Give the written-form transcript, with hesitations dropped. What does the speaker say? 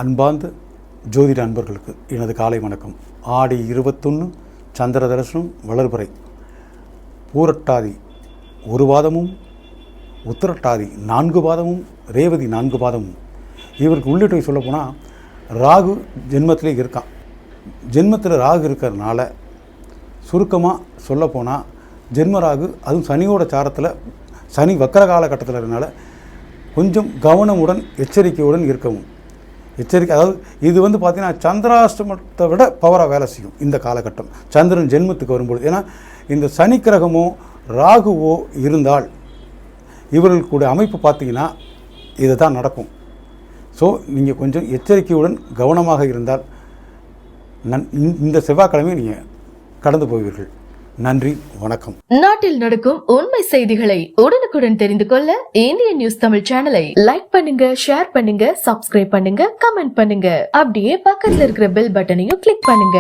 அன்பார்ந்த ஜோதிட அன்பர்களுக்கு எனது காலை வணக்கம். ஆடி 21 சந்திர தரிசனம் வளர்பிறை, பூரட்டாதி 1 பாதமும், உத்திரட்டாதி 4 பாதமும், ரேவதி 4 பாதமும். இவருக்கு உள்ளிட்டவை சொல்ல போனால் ராகு ஜென்மத்திலே இருக்கான். ஜென்மத்தில் ராகு இருக்கிறதுனால சுருக்கமாக சொல்லப்போனால் ஜென்மராகு, அதுவும் சனியோட சாரத்தில், சனி வக்கர காலகட்டத்தில் இருக்கிறதுனால கொஞ்சம் கவனமுடன் எச்சரிக்கையுடன் இருக்கவும். அதாவது இது பார்த்தீங்கன்னா சந்திராஷ்டமத்தை விட பவராக வேலை செய்யும் இந்த காலகட்டம் சந்திரன் ஜென்மத்துக்கு வரும்பொழுது. ஏன்னா இந்த சனி கிரகமோ ராகுவோ இருந்தால் இவர்களுடைய அமைப்பு பார்த்தீங்கன்னா இது தான் நடக்கும். ஸோ நீங்கள் கொஞ்சம் எச்சரிக்கையுடன் கவனமாக இருந்தால் இந்த செவ்வாய்க்கிழமை நீங்கள் கடந்து போவீர்கள். நன்றி, வணக்கம். நாட்டில் நடக்கும் உண்மை செய்திகளை உடனுக்குடன் தெரிந்து கொள்ள இந்தியன் நியூஸ் தமிழ் சேனலை லைக் பண்ணுங்க, ஷேர் பண்ணுங்க, சப்ஸ்கிரைப் பண்ணுங்க, கமெண்ட் பண்ணுங்க. அப்படியே பக்கத்துல இருக்கிற பெல் பட்டனையும் கிளிக் பண்ணுங்க.